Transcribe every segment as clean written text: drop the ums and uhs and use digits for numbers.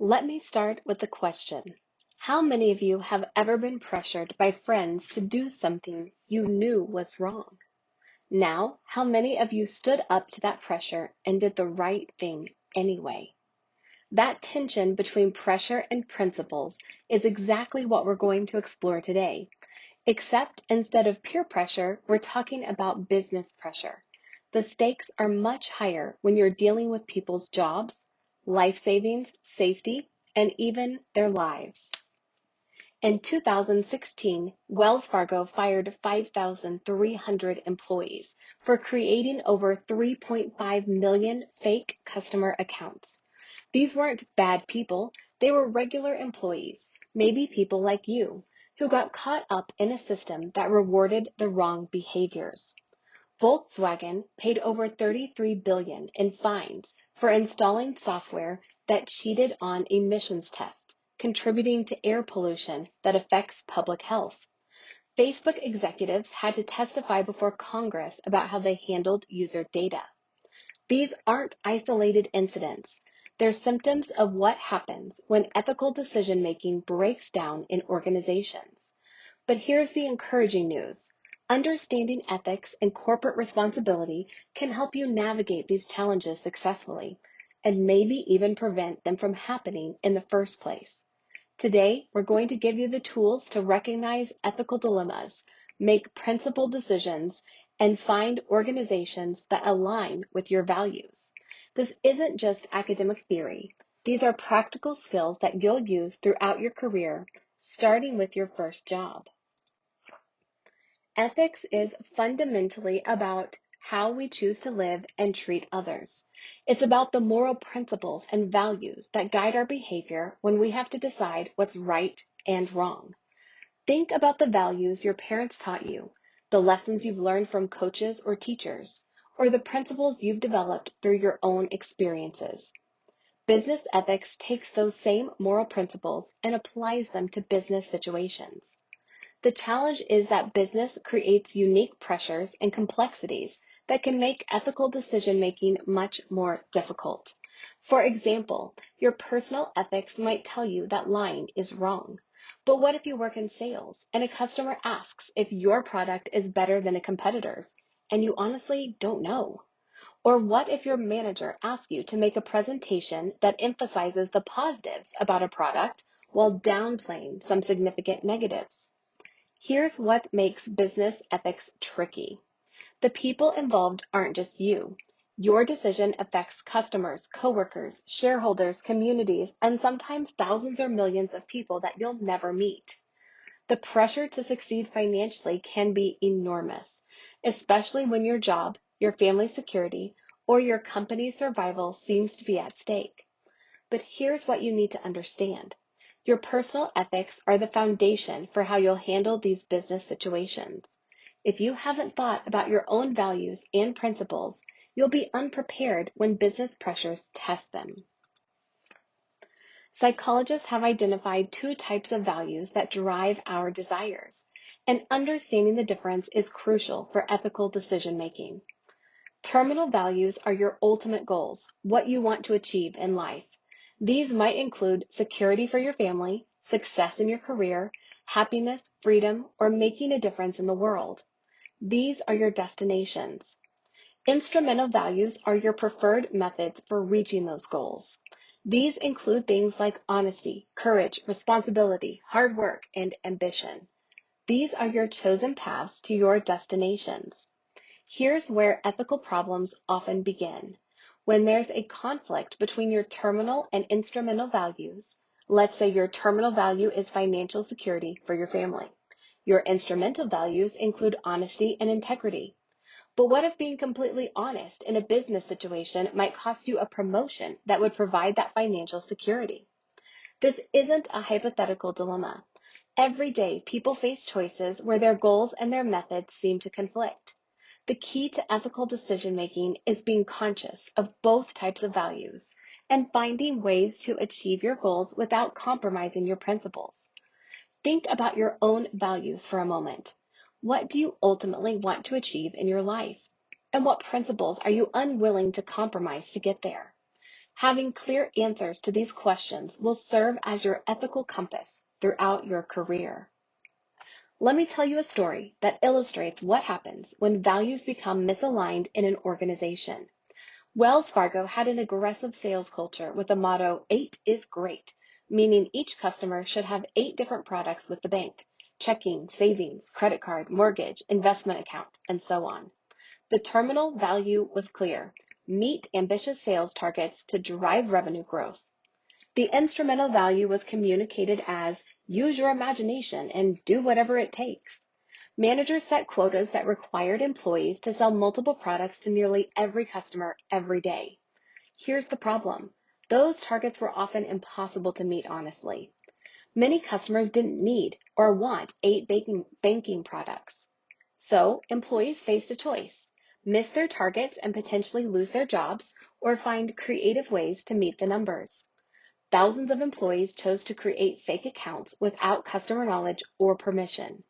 Let me start with a question. How many of you have ever been pressured by friends to do something you knew was wrong? Now, how many of you stood up to that pressure and did the right thing anyway? That tension between pressure and principles is exactly what we're going to explore today. Except instead of peer pressure, we're talking about business pressure. The stakes are much higher when you're dealing with people's jobs, life savings, safety, and even their lives. In 2016, Wells Fargo fired 5,300 employees for creating over 3.5 million fake customer accounts. These weren't bad people, they were regular employees, maybe people like you, who got caught up in a system that rewarded the wrong behaviors. Volkswagen paid over $33 billion in fines for installing software that cheated on emissions tests, contributing to air pollution that affects public health. Facebook executives had to testify before Congress about how they handled user data. These aren't isolated incidents. They're symptoms of what happens when ethical decision-making breaks down in organizations. But here's the encouraging news. Understanding ethics and corporate responsibility can help you navigate these challenges successfully, and maybe even prevent them from happening in the first place. Today, we're going to give you the tools to recognize ethical dilemmas, make principled decisions, and find organizations that align with your values. This isn't just academic theory. These are practical skills that you'll use throughout your career, starting with your first job. Ethics is fundamentally about how we choose to live and treat others. It's about the moral principles and values that guide our behavior when we have to decide what's right and wrong. Think about the values your parents taught you, the lessons you've learned from coaches or teachers, or the principles you've developed through your own experiences. Business ethics takes those same moral principles and applies them to business situations. The challenge is that business creates unique pressures and complexities that can make ethical decision-making much more difficult. For example, your personal ethics might tell you that lying is wrong. But what if you work in sales and a customer asks if your product is better than a competitor's and you honestly don't know? Or what if your manager asks you to make a presentation that emphasizes the positives about a product while downplaying some significant negatives? Here's what makes business ethics tricky. The people involved aren't just you. Your decision affects customers, coworkers, shareholders, communities, and sometimes thousands or millions of people that you'll never meet. The pressure to succeed financially can be enormous, especially when your job, your family's security, or your company's survival seems to be at stake. But here's what you need to understand. Your personal ethics are the foundation for how you'll handle these business situations. If you haven't thought about your own values and principles, you'll be unprepared when business pressures test them. Psychologists have identified two types of values that drive our desires, and understanding the difference is crucial for ethical decision making. Terminal values are your ultimate goals, what you want to achieve in life. These might include security for your family, success in your career, happiness, freedom, or making a difference in the world. These are your destinations. Instrumental values are your preferred methods for reaching those goals. These include things like honesty, courage, responsibility, hard work, and ambition. These are your chosen paths to your destinations. Here's where ethical problems often begin. When there's a conflict between your terminal and instrumental values, let's say your terminal value is financial security for your family. Your instrumental values include honesty and integrity. But what if being completely honest in a business situation might cost you a promotion that would provide that financial security? This isn't a hypothetical dilemma. Every day, people face choices where their goals and their methods seem to conflict. The key to ethical decision-making is being conscious of both types of values and finding ways to achieve your goals without compromising your principles. Think about your own values for a moment. What do you ultimately want to achieve in your life? And what principles are you unwilling to compromise to get there? Having clear answers to these questions will serve as your ethical compass throughout your career. Let me tell you a story that illustrates what happens when values become misaligned in an organization. Wells Fargo had an aggressive sales culture with the motto, 8 is great, meaning each customer should have 8 different products with the bank: checking, savings, credit card, mortgage, investment account, and so on. The terminal value was clear: meet ambitious sales targets to drive revenue growth. The instrumental value was communicated as use your imagination and do whatever it takes. Managers set quotas that required employees to sell multiple products to nearly every customer every day. Here's the problem. Those targets were often impossible to meet honestly. Many customers didn't need or want 8 banking products. So employees faced a choice: miss their targets and potentially lose their jobs, or find creative ways to meet the numbers. Thousands of employees chose to create fake accounts without customer knowledge or permission.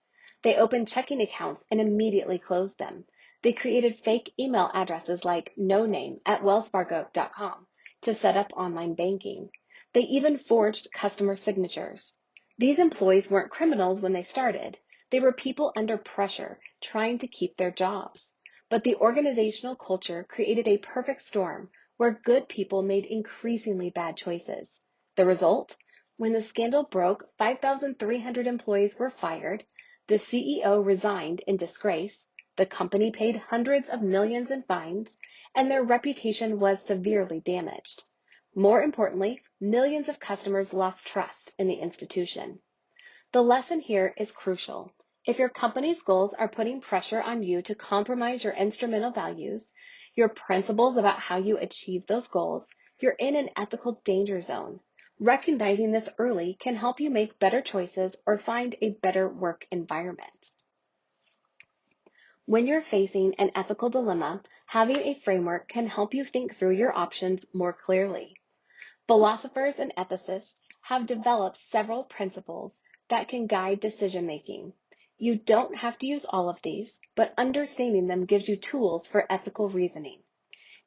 They opened checking accounts and immediately closed them. They created fake email addresses like noname@wellsfargo.com to set up online banking. They even forged customer signatures. These employees weren't criminals when they started. They were people under pressure trying to keep their jobs. But the organizational culture created a perfect storm where good people made increasingly bad choices. The result? When the scandal broke, 5,300 employees were fired, the CEO resigned in disgrace, the company paid hundreds of millions in fines, and their reputation was severely damaged. More importantly, millions of customers lost trust in the institution. The lesson here is crucial. If your company's goals are putting pressure on you to compromise your instrumental values, your principles about how you achieve those goals, you're in an ethical danger zone. Recognizing this early can help you make better choices or find a better work environment. When you're facing an ethical dilemma, having a framework can help you think through your options more clearly. Philosophers and ethicists have developed several principles that can guide decision making. You don't have to use all of these, but understanding them gives you tools for ethical reasoning.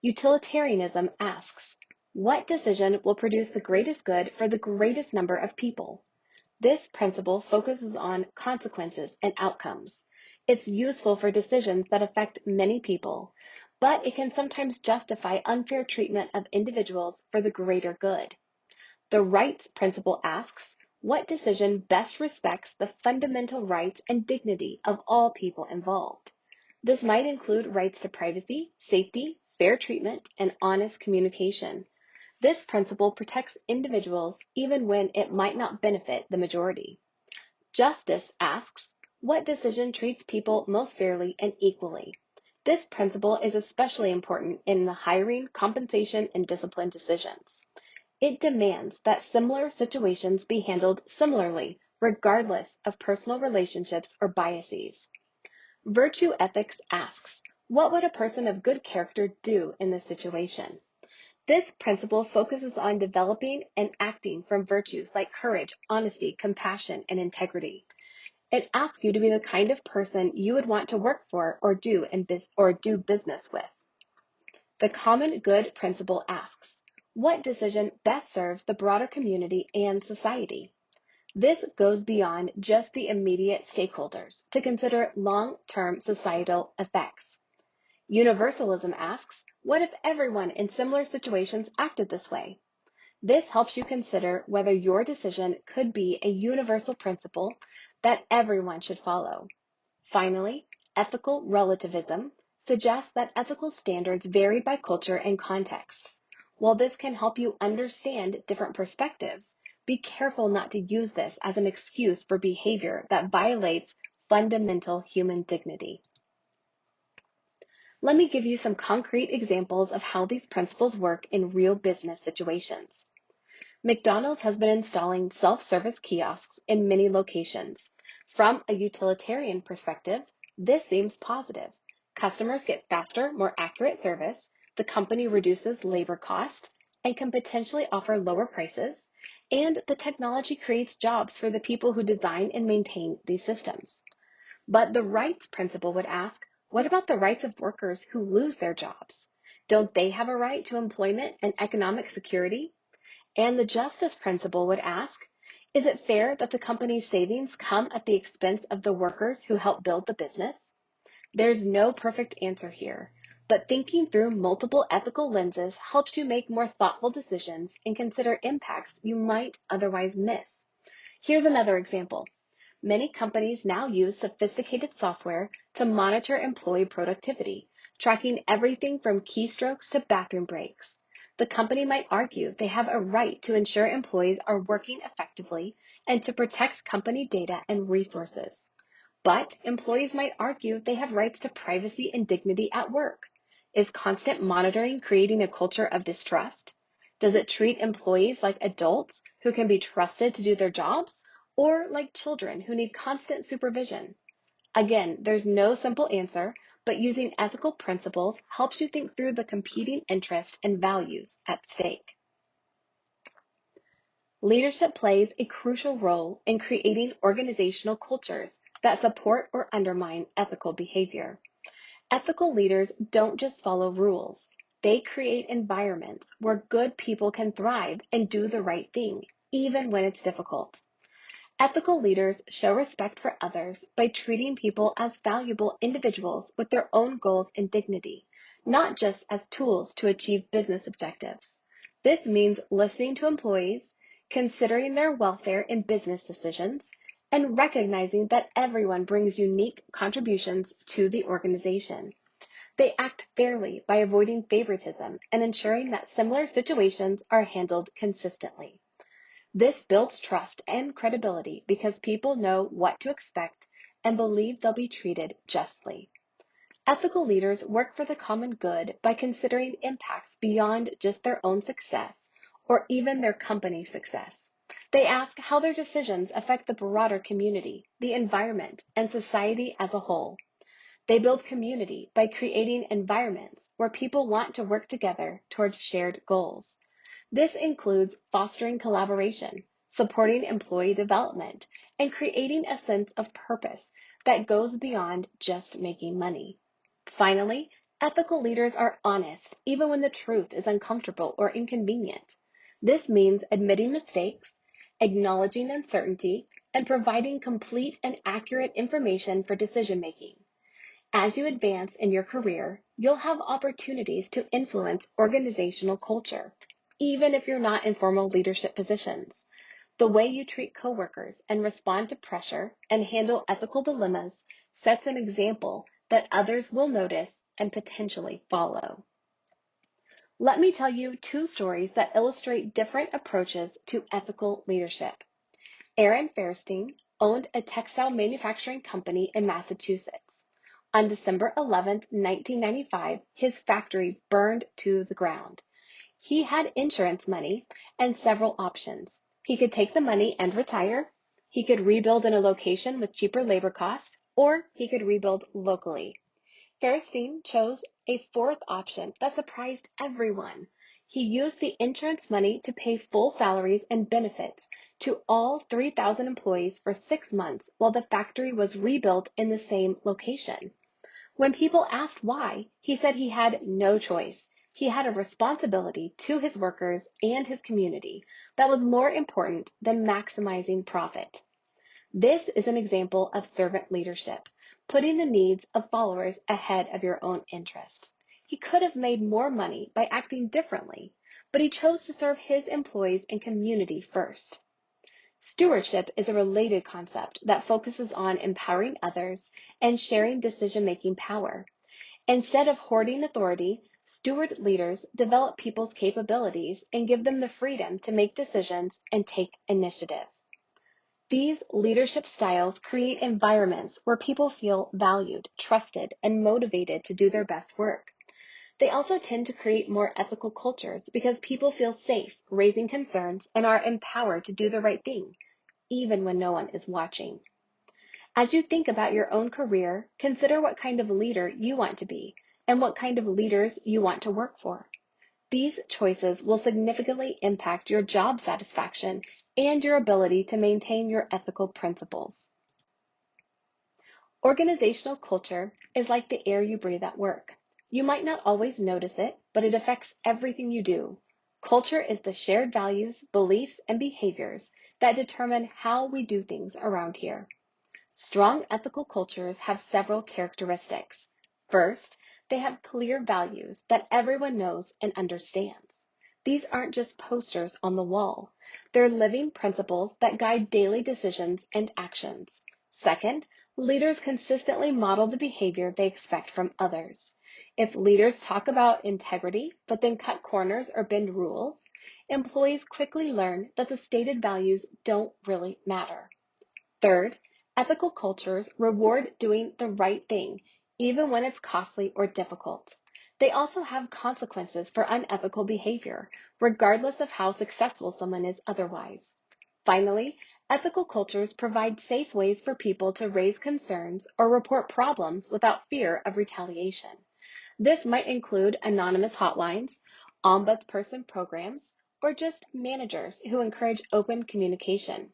Utilitarianism asks, what decision will produce the greatest good for the greatest number of people? This principle focuses on consequences and outcomes. It's useful for decisions that affect many people, but it can sometimes justify unfair treatment of individuals for the greater good. The rights principle asks, what decision best respects the fundamental rights and dignity of all people involved? This might include rights to privacy, safety, fair treatment, and honest communication. This principle protects individuals even when it might not benefit the majority. Justice asks, what decision treats people most fairly and equally? This principle is especially important in the hiring, compensation, and discipline decisions. It demands that similar situations be handled similarly, regardless of personal relationships or biases. Virtue ethics asks, what would a person of good character do in this situation? This principle focuses on developing and acting from virtues like courage, honesty, compassion, and integrity. It asks you to be the kind of person you would want to work for or do business with. The common good principle asks, what decision best serves the broader community and society? This goes beyond just the immediate stakeholders to consider long-term societal effects. Universalism asks, what if everyone in similar situations acted this way? This helps you consider whether your decision could be a universal principle that everyone should follow. Finally, ethical relativism suggests that ethical standards vary by culture and context. While this can help you understand different perspectives, be careful not to use this as an excuse for behavior that violates fundamental human dignity. Let me give you some concrete examples of how these principles work in real business situations. McDonald's has been installing self-service kiosks in many locations. From a utilitarian perspective, this seems positive. Customers get faster, more accurate service, the company reduces labor costs, and can potentially offer lower prices, and the technology creates jobs for the people who design and maintain these systems. But the rights principle would ask, what about the rights of workers who lose their jobs? Don't they have a right to employment and economic security? And the justice principle would ask, is it fair that the company's savings come at the expense of the workers who help build the business? There's no perfect answer here, but thinking through multiple ethical lenses helps you make more thoughtful decisions and consider impacts you might otherwise miss. Here's another example. Many companies now use sophisticated software to monitor employee productivity, tracking everything from keystrokes to bathroom breaks. The company might argue they have a right to ensure employees are working effectively and to protect company data and resources. But employees might argue they have rights to privacy and dignity at work. Is constant monitoring creating a culture of distrust? Does it treat employees like adults who can be trusted to do their jobs, or like children who need constant supervision? Again, there's no simple answer, but using ethical principles helps you think through the competing interests and values at stake. Leadership plays a crucial role in creating organizational cultures that support or undermine ethical behavior. Ethical leaders don't just follow rules. They create environments where good people can thrive and do the right thing, even when it's difficult. Ethical leaders show respect for others by treating people as valuable individuals with their own goals and dignity, not just as tools to achieve business objectives. This means listening to employees, considering their welfare in business decisions, and recognizing that everyone brings unique contributions to the organization. They act fairly by avoiding favoritism and ensuring that similar situations are handled consistently. This builds trust and credibility because people know what to expect and believe they'll be treated justly. Ethical leaders work for the common good by considering impacts beyond just their own success or even their company's success. They ask how their decisions affect the broader community, the environment, and society as a whole. They build community by creating environments where people want to work together towards shared goals. This includes fostering collaboration, supporting employee development, and creating a sense of purpose that goes beyond just making money. Finally, ethical leaders are honest even when the truth is uncomfortable or inconvenient. This means admitting mistakes, acknowledging uncertainty, and providing complete and accurate information for decision making. As you advance in your career, you'll have opportunities to influence organizational culture, even if you're not in formal leadership positions. The way you treat coworkers and respond to pressure and handle ethical dilemmas sets an example that others will notice and potentially follow. Let me tell you two stories that illustrate different approaches to ethical leadership. Aaron Fairstein owned a textile manufacturing company in Massachusetts. On December 11, 1995, his factory burned to the ground. He had insurance money and several options. He could take the money and retire. He could rebuild in a location with cheaper labor costs, or he could rebuild locally. Fairstein chose a fourth option that surprised everyone. He used the insurance money to pay full salaries and benefits to all 3,000 employees for 6 months while the factory was rebuilt in the same location. When people asked why, he said he had no choice. He had a responsibility to his workers and his community that was more important than maximizing profit. This is an example of servant leadership, putting the needs of followers ahead of your own interest. He could have made more money by acting differently, but he chose to serve his employees and community first. Stewardship is a related concept that focuses on empowering others and sharing decision-making power. Instead of hoarding authority, steward leaders develop people's capabilities and give them the freedom to make decisions and take initiative. These leadership styles create environments where people feel valued, trusted, and motivated to do their best work. They also tend to create more ethical cultures because people feel safe raising concerns and are empowered to do the right thing, even when no one is watching. As you think about your own career, consider what kind of leader you want to be and what kind of leaders you want to work for. These choices will significantly impact your job satisfaction and your ability to maintain your ethical principles. Organizational culture is like the air you breathe at work. You might not always notice it, but it affects everything you do. Culture is the shared values, beliefs, and behaviors that determine how we do things around here. Strong ethical cultures have several characteristics. First, they have clear values that everyone knows and understands. These aren't just posters on the wall. They're living principles that guide daily decisions and actions. Second, leaders consistently model the behavior they expect from others. If leaders talk about integrity but then cut corners or bend rules, employees quickly learn that the stated values don't really matter. Third, ethical cultures reward doing the right thing, even when it's costly or difficult. They also have consequences for unethical behavior, regardless of how successful someone is otherwise. Finally, ethical cultures provide safe ways for people to raise concerns or report problems without fear of retaliation. This might include anonymous hotlines, ombudsperson programs, or just managers who encourage open communication.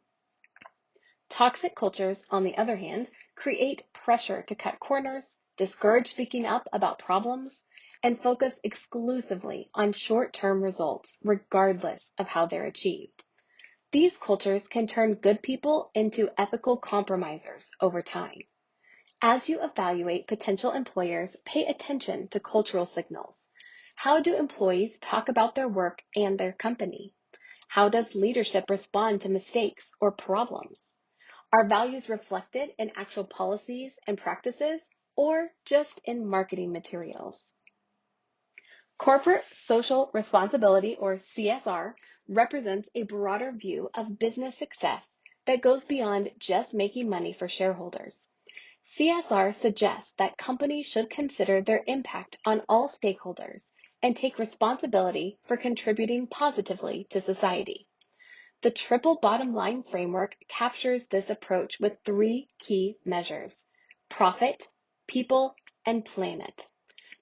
Toxic cultures, on the other hand, create pressure to cut corners, discourage speaking up about problems, and focus exclusively on short-term results, regardless of how they're achieved. These cultures can turn good people into ethical compromisers over time. As you evaluate potential employers, pay attention to cultural signals. How do employees talk about their work and their company? How does leadership respond to mistakes or problems? Are values reflected in actual policies and practices, or just in marketing materials? Corporate social responsibility, or CSR, represents a broader view of business success that goes beyond just making money for shareholders. CSR suggests that companies should consider their impact on all stakeholders and take responsibility for contributing positively to society. The triple bottom line framework captures this approach with three key measures: profit, people, and planet.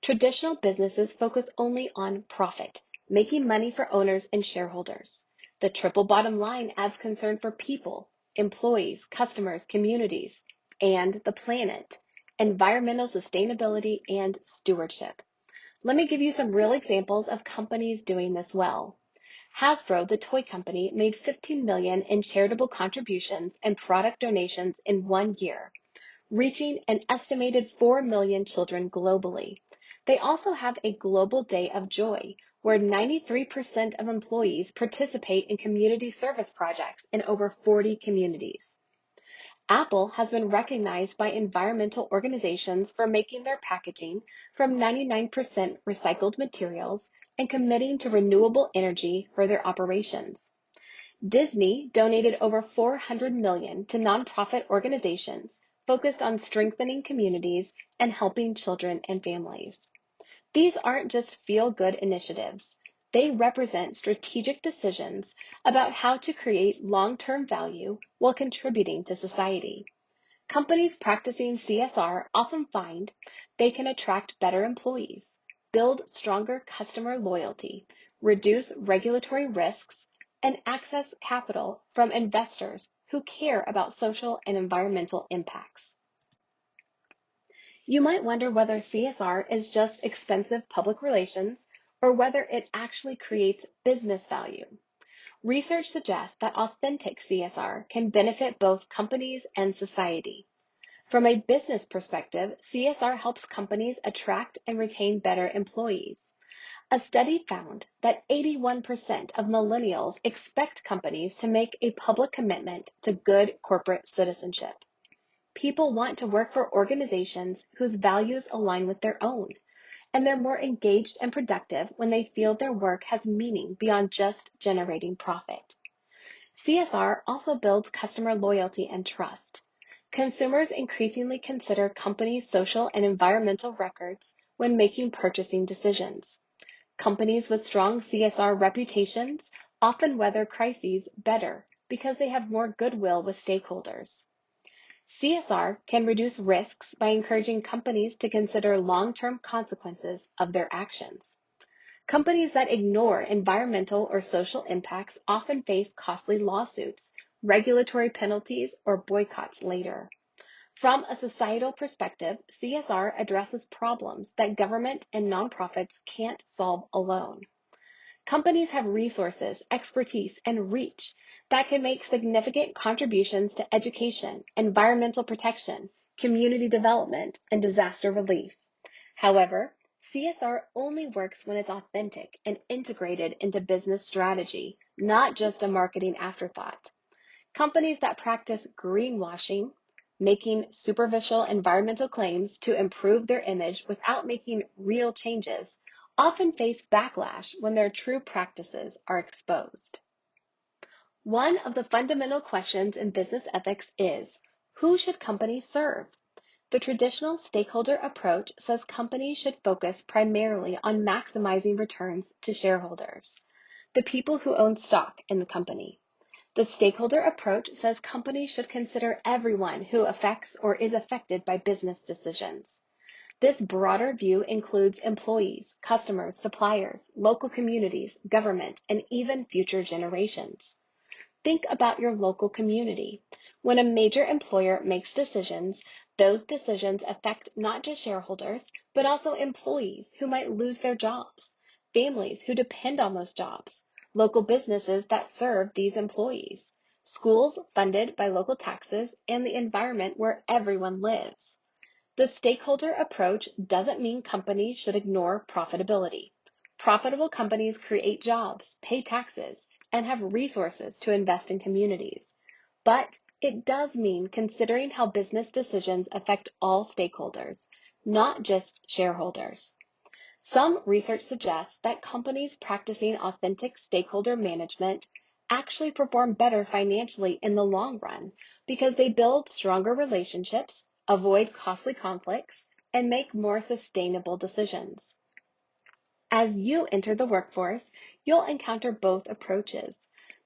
Traditional businesses focus only on profit, making money for owners and shareholders. The triple bottom line adds concern for people, employees, customers, communities, and the planet, environmental sustainability, and stewardship. Let me give you some real examples of companies doing this well. Hasbro, the toy company, made $15 million in charitable contributions and product donations in 1 year, reaching an estimated 4 million children globally. They also have a Global Day of Joy, where 93% of employees participate in community service projects in over 40 communities. Apple has been recognized by environmental organizations for making their packaging from 99% recycled materials and committing to renewable energy for their operations. Disney donated over $400 million to nonprofit organizations focused on strengthening communities and helping children and families. These aren't just feel-good initiatives. They represent strategic decisions about how to create long-term value while contributing to society. Companies practicing CSR often find they can attract better employees, build stronger customer loyalty, reduce regulatory risks, and access capital from investors who care about social and environmental impacts. You might wonder whether CSR is just expensive public relations or whether it actually creates business value. Research suggests that authentic CSR can benefit both companies and society. From a business perspective, CSR helps companies attract and retain better employees. A study found that 81% of millennials expect companies to make a public commitment to good corporate citizenship. People want to work for organizations whose values align with their own, and they're more engaged and productive when they feel their work has meaning beyond just generating profit. CSR also builds customer loyalty and trust. Consumers increasingly consider companies' social and environmental records when making purchasing decisions. Companies with strong CSR reputations often weather crises better because they have more goodwill with stakeholders. CSR can reduce risks by encouraging companies to consider long-term consequences of their actions. Companies that ignore environmental or social impacts often face costly lawsuits, regulatory penalties, or boycotts later. From a societal perspective, CSR addresses problems that government and nonprofits can't solve alone. Companies have resources, expertise, and reach that can make significant contributions to education, environmental protection, community development, and disaster relief. However, CSR only works when it's authentic and integrated into business strategy, not just a marketing afterthought. Companies that practice greenwashing, making superficial environmental claims to improve their image without making real changes, often face backlash when their true practices are exposed. One of the fundamental questions in business ethics is, who should companies serve? The traditional stakeholder approach says companies should focus primarily on maximizing returns to shareholders, the people who own stock in the company. The stakeholder approach says companies should consider everyone who affects or is affected by business decisions. This broader view includes employees, customers, suppliers, local communities, government, and even future generations. Think about your local community. When a major employer makes decisions, those decisions affect not just shareholders, but also employees who might lose their jobs, families who depend on those jobs, local businesses that serve these employees, schools funded by local taxes, and the environment where everyone lives. The stakeholder approach doesn't mean companies should ignore profitability. Profitable companies create jobs, pay taxes, and have resources to invest in communities. But it does mean considering how business decisions affect all stakeholders, not just shareholders. Some research suggests that companies practicing authentic stakeholder management actually perform better financially in the long run because they build stronger relationships, avoid costly conflicts, and make more sustainable decisions. As you enter the workforce, you'll encounter both approaches.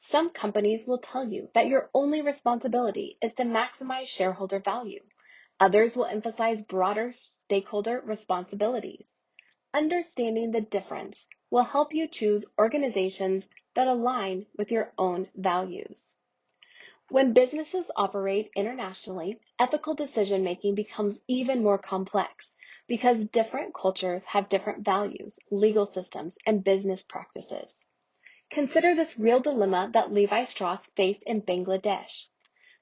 Some companies will tell you that your only responsibility is to maximize shareholder value. Others will emphasize broader stakeholder responsibilities. Understanding the difference will help you choose organizations that align with your own values. When businesses operate internationally, ethical decision-making becomes even more complex because different cultures have different values, legal systems, and business practices. Consider this real dilemma that Levi Strauss faced in Bangladesh.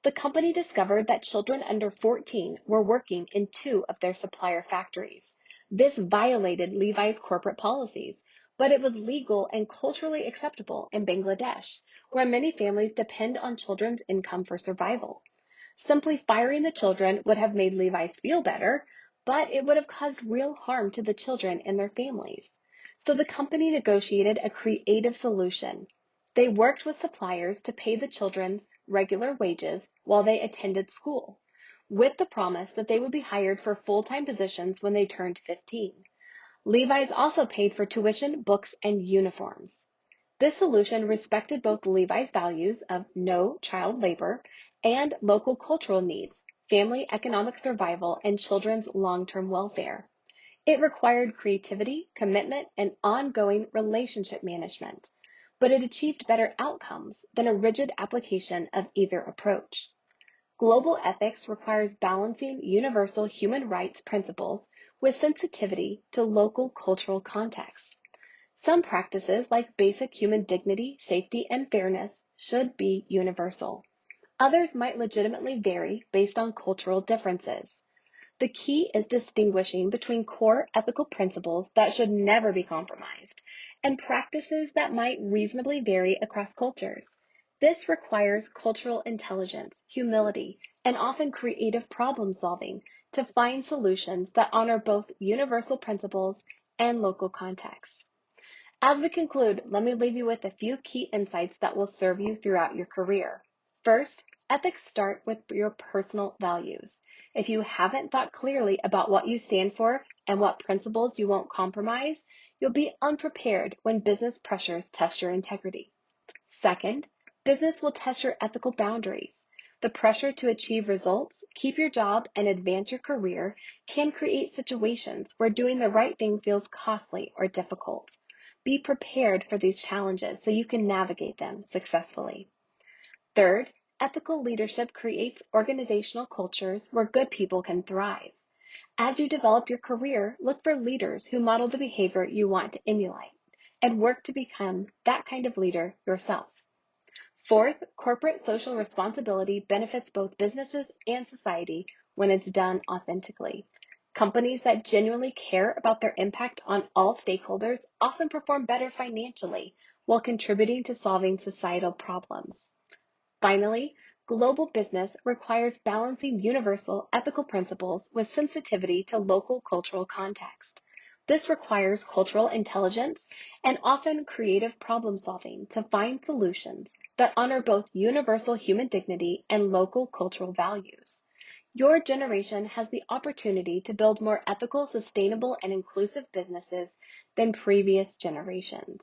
The company discovered that children under 14 were working in 2 of their supplier factories. This violated Levi's corporate policies, but it was legal and culturally acceptable in Bangladesh, where many families depend on children's income for survival. Simply firing the children would have made Levi's feel better, but it would have caused real harm to the children and their families. So the company negotiated a creative solution. They worked with suppliers to pay the children's regular wages while they attended school, with the promise that they would be hired for full-time positions when they turned 15. Levi's also paid for tuition, books, and uniforms. This solution respected both Levi's values of no child labor and local cultural needs, family economic survival, and children's long-term welfare. It required creativity, commitment, and ongoing relationship management, but it achieved better outcomes than a rigid application of either approach. Global ethics requires balancing universal human rights principles with sensitivity to local cultural contexts. Some practices, like basic human dignity, safety, and fairness, should be universal. Others might legitimately vary based on cultural differences. The key is distinguishing between core ethical principles that should never be compromised and practices that might reasonably vary across cultures. This requires cultural intelligence, humility, and often creative problem solving to find solutions that honor both universal principles and local contexts. As we conclude, let me leave you with a few key insights that will serve you throughout your career. First, ethics start with your personal values. If you haven't thought clearly about what you stand for and what principles you won't compromise, you'll be unprepared when business pressures test your integrity. Second, business will test your ethical boundaries. The pressure to achieve results, keep your job, and advance your career can create situations where doing the right thing feels costly or difficult. Be prepared for these challenges so you can navigate them successfully. Third, Ethical leadership creates organizational cultures where good people can thrive. As you develop your career, look for leaders who model the behavior you want to emulate and work to become that kind of leader yourself. Fourth, corporate social responsibility benefits both businesses and society when it's done authentically. Companies that genuinely care about their impact on all stakeholders often perform better financially while contributing to solving societal problems. Finally, global business requires balancing universal ethical principles with sensitivity to local cultural context. This requires cultural intelligence and often creative problem solving to find solutions that honor both universal human dignity and local cultural values. Your generation has the opportunity to build more ethical, sustainable, and inclusive businesses than previous generations.